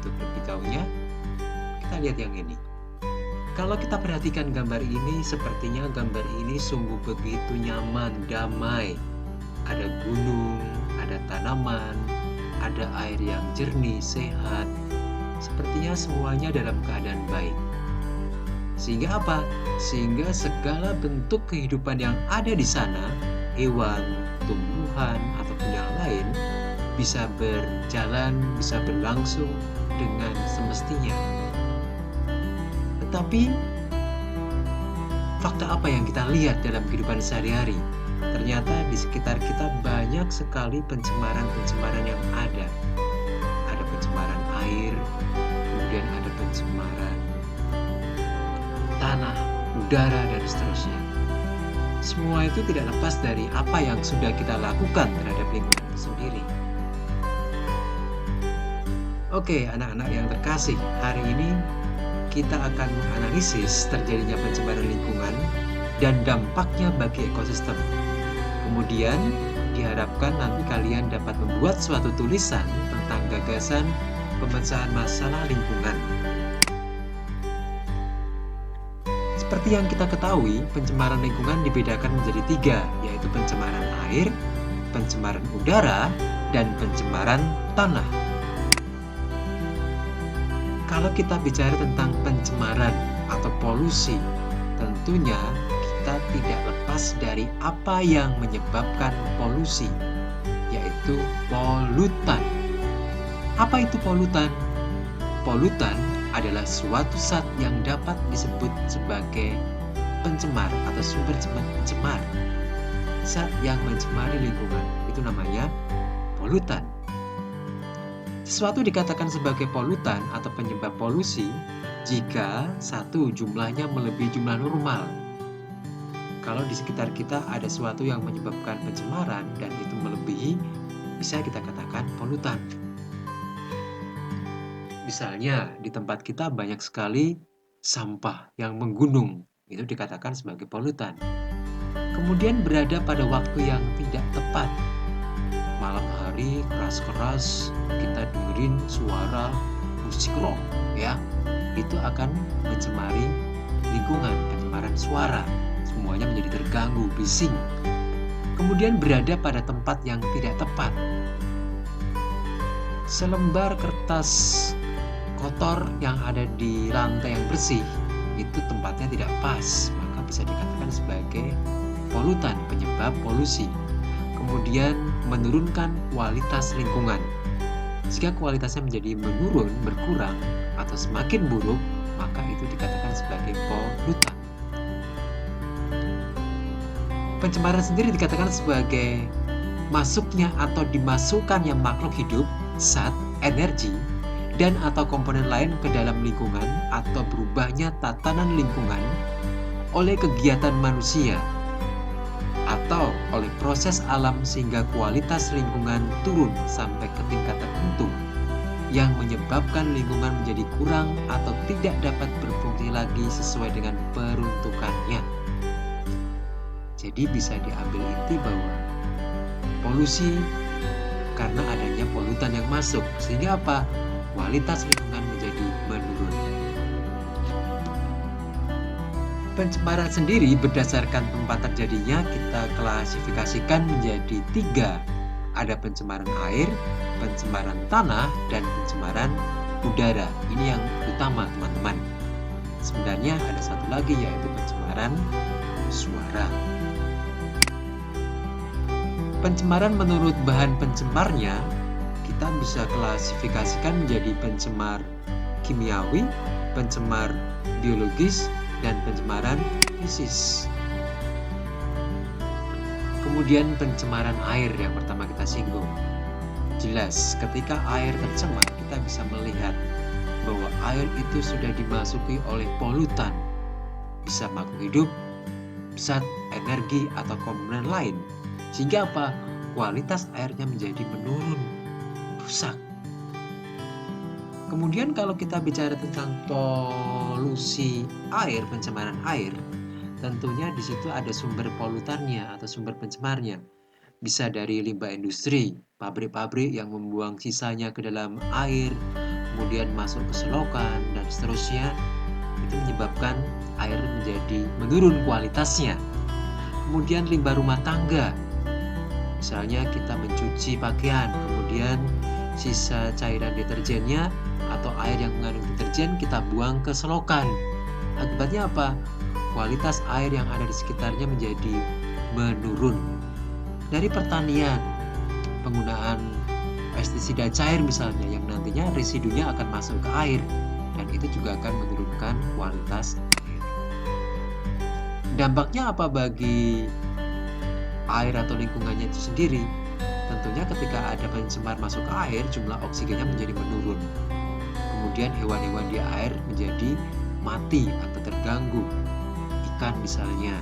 untuk lebih tahunya, kita lihat yang ini. Kalau kita perhatikan gambar ini, sepertinya gambar ini sungguh begitu nyaman, damai. Ada gunung, ada tanaman, ada air yang jernih, sehat. Sepertinya semuanya dalam keadaan baik. Sehingga apa? Sehingga segala bentuk kehidupan yang ada di sana, hewan, tumbuhan, ataupun yang lain, bisa berjalan, bisa berlangsung dengan semestinya. Tetapi, fakta apa yang kita lihat dalam kehidupan sehari-hari? Ternyata di sekitar kita banyak sekali pencemaran-pencemaran yang ada. Ada pencemaran air, kemudian ada pencemaran tanah, udara, dan seterusnya. Semua itu tidak lepas dari apa yang sudah kita lakukan terhadap lingkungan itu sendiri. Oke, anak-anak yang terkasih, hari ini kita akan menganalisis terjadinya pencemaran lingkungan dan dampaknya bagi ekosistem. Kemudian, diharapkan nanti kalian dapat membuat suatu tulisan tentang gagasan pemecahan masalah lingkungan. Seperti yang kita ketahui, pencemaran lingkungan dibedakan menjadi 3, yaitu pencemaran air, pencemaran udara, dan pencemaran tanah. Kalau kita bicara tentang pencemaran atau polusi, tentunya kita tidak lepas dari apa yang menyebabkan polusi, yaitu polutan. Apa itu polutan? Polutan adalah suatu zat yang dapat disebut sebagai pencemar atau sumber pencemar. Zat yang mencemari lingkungan, itu namanya polutan. Sesuatu dikatakan sebagai polutan atau penyebab polusi jika satu, jumlahnya melebihi jumlah normal. Kalau di sekitar kita ada sesuatu yang menyebabkan pencemaran dan itu melebihi, bisa kita katakan polutan. Misalnya di tempat kita banyak sekali sampah yang menggunung, itu dikatakan sebagai polutan. Kemudian berada pada waktu yang tidak tepat. Malam hari keras-keras kita dengerin suara musik rock, ya, itu akan mencemari lingkungan, pencemaran suara, semuanya menjadi terganggu, bising. Kemudian berada pada tempat yang tidak tepat. Selembar kertas kotor yang ada di lantai yang bersih, itu tempatnya tidak pas, maka bisa dikatakan sebagai polutan, penyebab polusi. Kemudian menurunkan kualitas lingkungan. Jika kualitasnya menjadi menurun, berkurang, atau semakin buruk, maka itu dikatakan sebagai polutan. Pencemaran sendiri dikatakan sebagai masuknya atau dimasukkannya makhluk hidup, zat, energi, dan atau komponen lain ke dalam lingkungan atau berubahnya tatanan lingkungan oleh kegiatan manusia atau oleh proses alam sehingga kualitas lingkungan turun sampai ke tingkat tertentu yang menyebabkan lingkungan menjadi kurang atau tidak dapat berfungsi lagi sesuai dengan peruntukannya. Jadi bisa diambil inti bahwa polusi karena adanya polutan yang masuk, sehingga apa? Kualitas lingkungan menjadi menurun. Pencemaran sendiri berdasarkan tempat terjadinya kita klasifikasikan menjadi 3. Ada pencemaran air, pencemaran tanah, dan pencemaran udara. Ini yang utama, teman-teman. Sebenarnya ada satu lagi, yaitu pencemaran suara. Pencemaran menurut bahan pencemarnya kita bisa klasifikasikan menjadi pencemar kimiawi, pencemar biologis, dan pencemaran fisis. Kemudian pencemaran air yang pertama kita singgung. Jelas, ketika air tercemar, kita bisa melihat bahwa air itu sudah dimasuki oleh polutan. Bisa makhluk hidup, zat, energi, atau komponen lain. Sehingga apa? Kualitas airnya menjadi menurun, rusak. Kemudian kalau kita bicara tentang polusi air, pencemaran air, tentunya di situ ada sumber polutannya atau sumber pencemarnya. Bisa dari limbah industri, pabrik-pabrik yang membuang sisanya ke dalam air, kemudian masuk ke selokan, dan seterusnya, itu menyebabkan air menjadi menurun kualitasnya. Kemudian limbah rumah tangga, misalnya kita mencuci pakaian, kemudian sisa cairan deterjennya atau air yang mengandung deterjen kita buang ke selokan. Akibatnya apa? Kualitas air yang ada di sekitarnya menjadi menurun. Dari pertanian, penggunaan pestisida cair misalnya yang nantinya residunya akan masuk ke air dan itu juga akan menurunkan kualitas air. Dampaknya apa bagi air atau lingkungannya itu sendiri? Tentunya ketika ada pencemar masuk ke air, jumlah oksigennya menjadi menurun. Kemudian hewan-hewan di air menjadi mati atau terganggu. Ikan misalnya.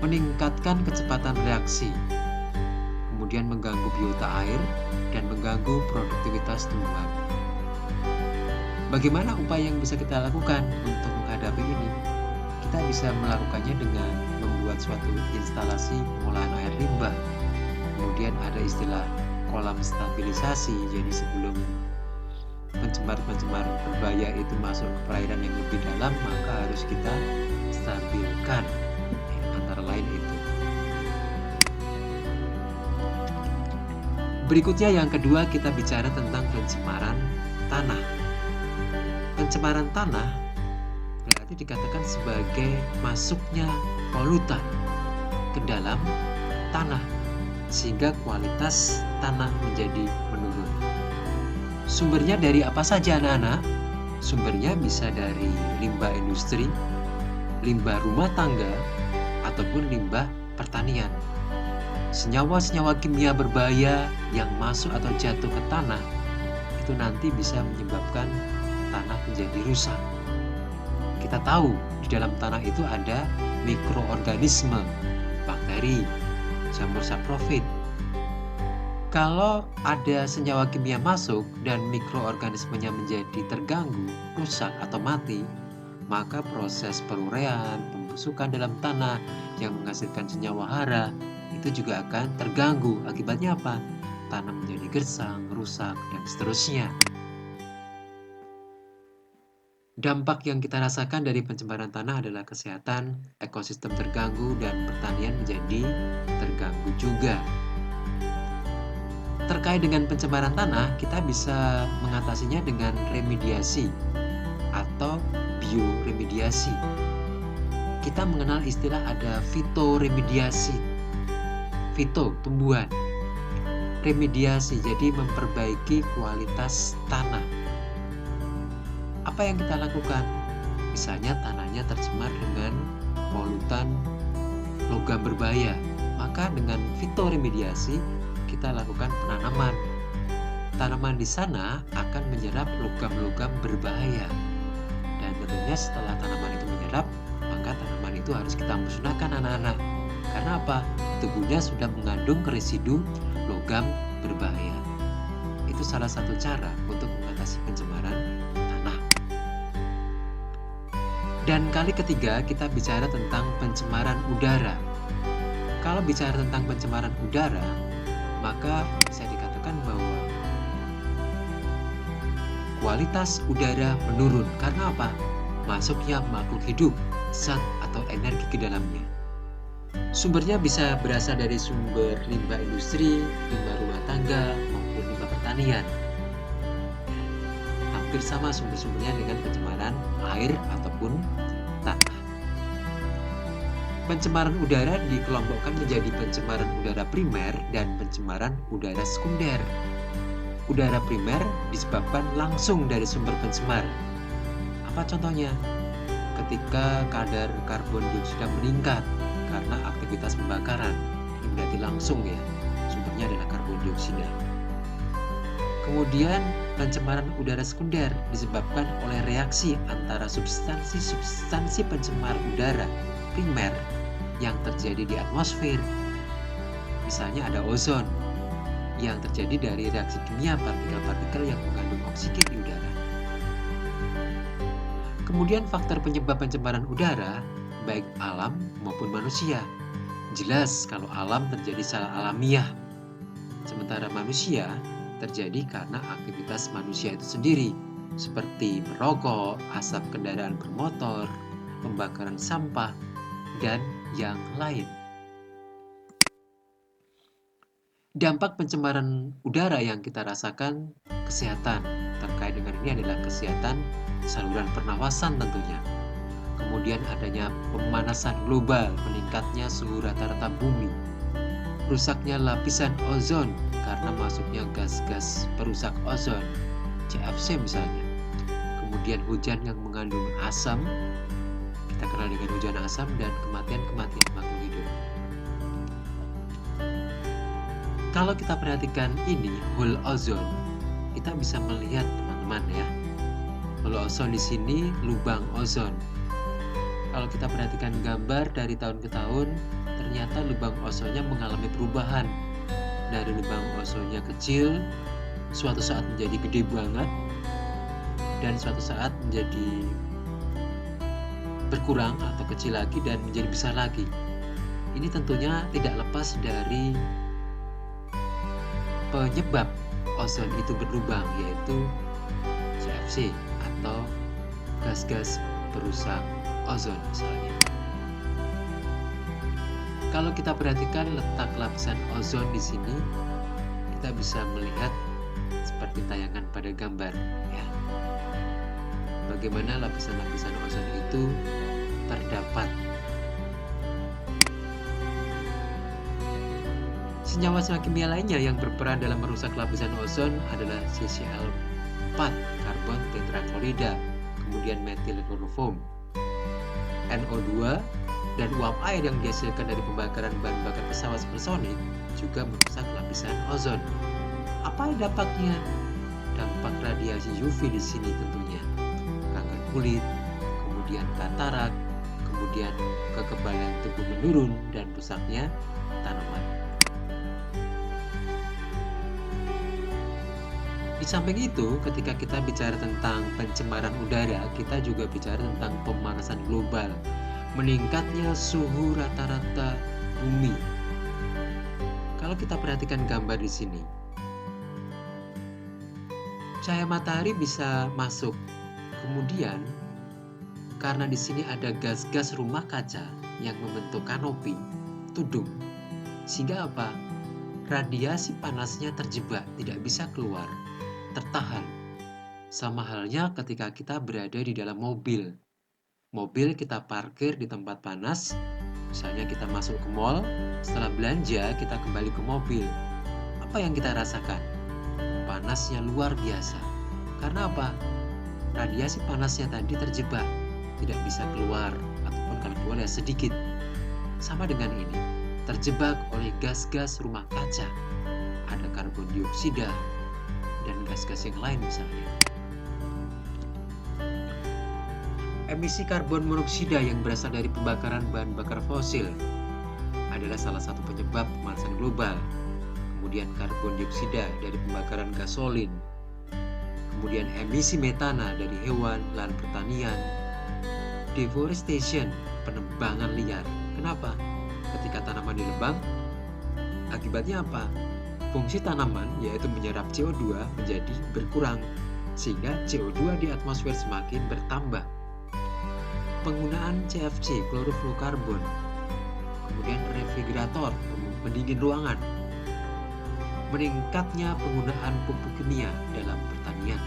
Meningkatkan kecepatan reaksi. Kemudian mengganggu biota air dan mengganggu produktivitas tumbuhan. Bagaimana upaya yang bisa kita lakukan untuk menghadapi ini? Kita bisa melakukannya dengan membuat suatu instalasi pengolahan air limbah. Kemudian ada istilah kolam stabilisasi, jadi sebelum pencemar-pencemar berbahaya itu masuk ke perairan yang lebih dalam, maka harus kita stabilkan, antara lain itu. Berikutnya yang kedua, kita bicara tentang pencemaran tanah. Pencemaran tanah berarti dikatakan sebagai masuknya polutan ke dalam tanah sehingga kualitas tanah menjadi menurun. Sumbernya dari apa saja anak-anak? Sumbernya bisa dari limbah industri, limbah rumah tangga, ataupun limbah pertanian. Senyawa-senyawa kimia berbahaya yang masuk atau jatuh ke tanah itu nanti bisa menyebabkan tanah menjadi rusak. Kita tahu di dalam tanah itu ada mikroorganisme, bakteri, jamur saprofit. Kalau ada senyawa kimia masuk dan mikroorganismenya menjadi terganggu, rusak atau mati, maka proses perurean, pembusukan dalam tanah yang menghasilkan senyawa hara itu juga akan terganggu. Akibatnya apa? Tanah menjadi gersang, rusak, dan seterusnya. Dampak yang kita rasakan dari pencemaran tanah adalah kesehatan, ekosistem terganggu, dan pertanian menjadi terganggu juga. Terkait dengan pencemaran tanah, kita bisa mengatasinya dengan remediasi atau bioremediasi. Kita mengenal istilah ada fitoremediasi. Fito, tumbuhan. Remediasi, jadi memperbaiki kualitas tanah. Apa yang kita lakukan? Misalnya tanahnya tercemar dengan polutan logam berbahaya, maka dengan fitoremediasi kita lakukan penanaman. Tanaman di sana akan menyerap logam-logam berbahaya. Dan tentunya setelah tanaman itu menyerap, maka tanaman itu harus kita musnahkan anak-anak. Karena apa? Tubuhnya sudah mengandung residu logam berbahaya. Itu salah satu cara untuk mengatasi pencemaran tanah. Dan kali ketiga kita bicara tentang pencemaran udara. Kalau bicara tentang pencemaran udara, maka bisa dikatakan bahwa kualitas udara menurun. Karena apa? Masuknya makhluk hidup, zat atau energi ke dalamnya. Sumbernya bisa berasal dari sumber limbah industri, limbah rumah tangga, maupun limbah pertanian. Hampir sama sumber-sumbernya dengan pencemaran air ataupun tanah. Pencemaran udara dikelompokkan menjadi pencemaran udara primer dan pencemaran udara sekunder. Udara primer disebabkan langsung dari sumber pencemar. Apa contohnya? Ketika kadar karbon dioksida meningkat karena aktivitas pembakaran, ini berarti langsung ya, sumbernya adalah karbon dioksida. Kemudian pencemaran udara sekunder disebabkan oleh reaksi antara substansi pencemar udara primer yang terjadi di atmosfer. Misalnya ada ozon yang terjadi dari reaksi kimia partikel-partikel yang mengandung oksigen di udara. Kemudian faktor penyebab pencemaran udara baik alam maupun manusia. Jelas kalau alam terjadi secara alamiah. Sementara manusia terjadi karena aktivitas manusia itu sendiri, seperti merokok, asap kendaraan bermotor, pembakaran sampah, dan yang lain. Dampak pencemaran udara yang kita rasakan kesehatan terkait dengan ini adalah kesehatan saluran pernafasan tentunya. Kemudian adanya pemanasan global, meningkatnya suhu rata-rata bumi, rusaknya lapisan ozon karena masuknya gas-gas perusak ozon, CFC misalnya. Kemudian hujan yang mengandung asam, kita kenal dengan hujan asam, dan kematian-kematian makhluk hidup. Kalau kita perhatikan ini, hole ozon, kita bisa melihat teman-teman ya. Hole ozon di sini lubang ozon. Kalau kita perhatikan gambar dari tahun ke tahun, ternyata lubang ozonnya mengalami perubahan. Dari lubang ozonnya kecil, suatu saat menjadi gede banget, dan suatu saat menjadi berkurang atau kecil lagi dan menjadi besar lagi. Ini tentunya tidak lepas dari penyebab ozon itu berlubang, yaitu CFC atau gas-gas perusak ozon misalnya. Kalau kita perhatikan letak lapisan ozon di sini, kita bisa melihat seperti tayangan pada gambar ya. Bagaimana lapisan-lapisan ozon itu terdapat. Senyawa-senyawa kimia lainnya yang berperan dalam merusak lapisan ozon adalah CCl4, karbon tetraklorida, kemudian metil kloroform, NO2, dan uap air yang dihasilkan dari pembakaran bahan bakar pesawat supersonik juga merusak lapisan ozon. Apa dampaknya? Dampak radiasi UV di sini tentunya kanker kulit, kemudian katarak, kemudian kekebalan tubuh menurun, dan rusaknya tanaman. Di samping itu, ketika kita bicara tentang pencemaran udara, kita juga bicara tentang pemanasan global, meningkatnya suhu rata-rata bumi. Kalau kita perhatikan gambar di sini, cahaya matahari bisa masuk. Kemudian, karena di sini ada gas-gas rumah kaca yang membentuk kanopi, tudung, sehingga apa? Radiasi panasnya terjebak, tidak bisa keluar, tertahan. Sama halnya ketika kita berada di dalam mobil. Mobil kita parkir di tempat panas, misalnya kita masuk ke mall, setelah belanja kita kembali ke mobil. Apa yang kita rasakan? Panasnya luar biasa. Karena apa? Radiasi panasnya tadi terjebak, tidak bisa keluar, ataupun kalau keluar ya sedikit. Sama dengan ini, terjebak oleh gas-gas rumah kaca. Ada karbon dioksida dan gas-gas yang lain misalnya. Emisi karbon monoksida yang berasal dari pembakaran bahan bakar fosil adalah salah satu penyebab pemanasan global. Kemudian karbon dioksida dari pembakaran gasolin. Kemudian emisi metana dari hewan, lahan pertanian. Deforestation, penebangan liar. Kenapa? Ketika tanaman dilebang, akibatnya apa? Fungsi tanaman yaitu menyerap CO2 menjadi berkurang, sehingga CO2 di atmosfer semakin bertambah. Penggunaan CFC, klorofluorokarbon, kemudian refrigerator, pendingin ruangan, meningkatnya penggunaan pupuk kimia dalam pertanian.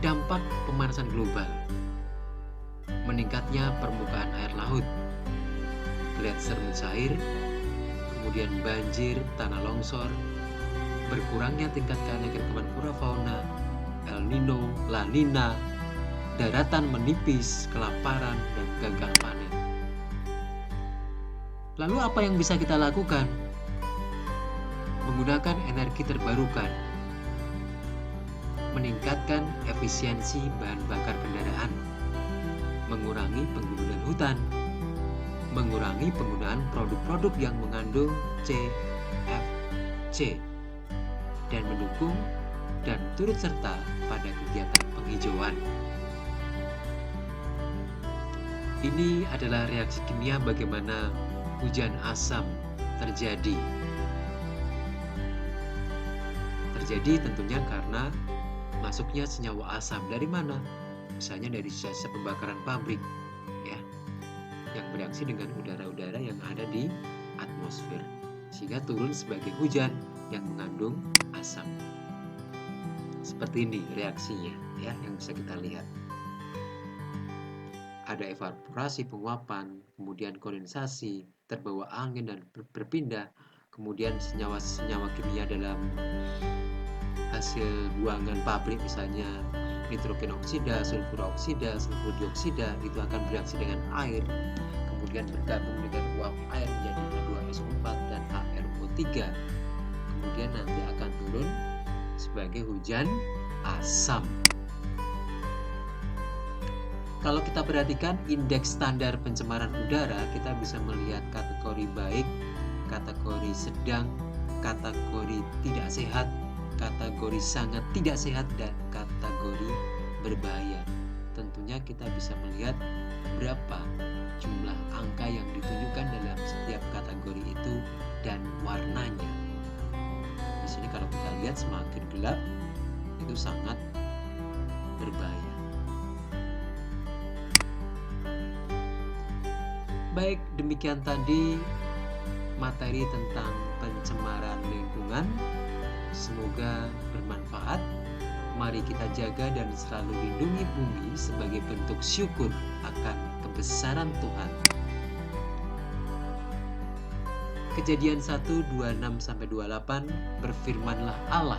Dampak pemanasan global, meningkatnya permukaan air laut, gletser mencair, kemudian banjir, tanah longsor, berkurangnya tingkat keanekaragaman flora fauna, El Nino, La Nina, daratan menipis, kelaparan, dan gagal panen. Lalu apa yang bisa kita lakukan? Menggunakan energi terbarukan, meningkatkan efisiensi bahan bakar kendaraan, mengurangi penggunaan hutan, mengurangi penggunaan produk-produk yang mengandung CFC, dan mendukung dan turut serta pada kegiatan penghijauan. Ini adalah reaksi kimia bagaimana hujan asam terjadi. Terjadi tentunya karena masuknya senyawa asam. Dari mana? Misalnya dari sisa pembakaran pabrik, ya, yang bereaksi dengan udara-udara yang ada di atmosfer, sehingga turun sebagai hujan yang mengandung asam. Seperti ini reaksinya, ya, yang bisa kita lihat. Ada evaporasi, penguapan, kemudian kondensasi, terbawa angin dan berpindah, kemudian senyawa-senyawa kimia dalam hasil buangan pabrik, misalnya nitrogen oksida, sulfur oksida, sulfur dioksida, itu akan bereaksi dengan air, kemudian bergabung dengan uap air menjadi H2SO4 dan HRO3, kemudian nanti akan turun sebagai hujan asam. Kalau kita perhatikan indeks standar pencemaran udara, kita bisa melihat kategori baik, kategori sedang, kategori tidak sehat, kategori sangat tidak sehat, dan kategori berbahaya. Tentunya kita bisa melihat berapa jumlah angka yang ditunjukkan dalam setiap kategori itu dan warnanya. Di sini kalau kita lihat semakin gelap itu sangat berbahaya. Baik, demikian tadi materi tentang pencemaran lingkungan. Semoga bermanfaat. Mari kita jaga dan selalu lindungi bumi sebagai bentuk syukur akan kebesaran Tuhan. Kejadian 1:26-28 berfirmanlah Allah,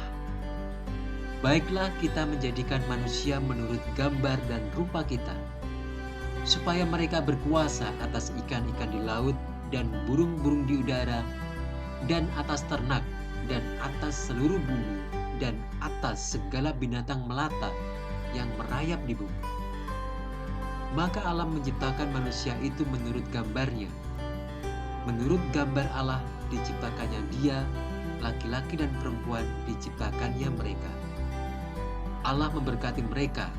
baiklah kita menjadikan manusia menurut gambar dan rupa kita, supaya mereka berkuasa atas ikan-ikan di laut dan burung-burung di udara, dan atas ternak, dan atas seluruh bumi, dan atas segala binatang melata yang merayap di bumi. Maka Allah menciptakan manusia itu menurut gambarnya. Menurut gambar Allah diciptakannya dia, laki-laki dan perempuan diciptakannya mereka. Allah memberkati mereka,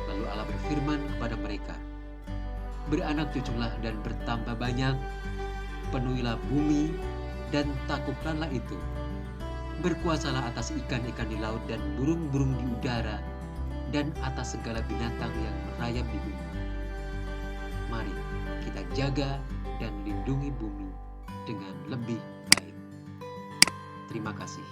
lalu Allah berfirman kepada mereka, beranak cuculah dan bertambah banyak, penuhilah bumi dan taklukkanlah itu. Berkuasalah atas ikan-ikan di laut dan burung-burung di udara, dan atas segala binatang yang merayap di bumi. Mari kita jaga dan lindungi bumi dengan lebih baik. Terima kasih.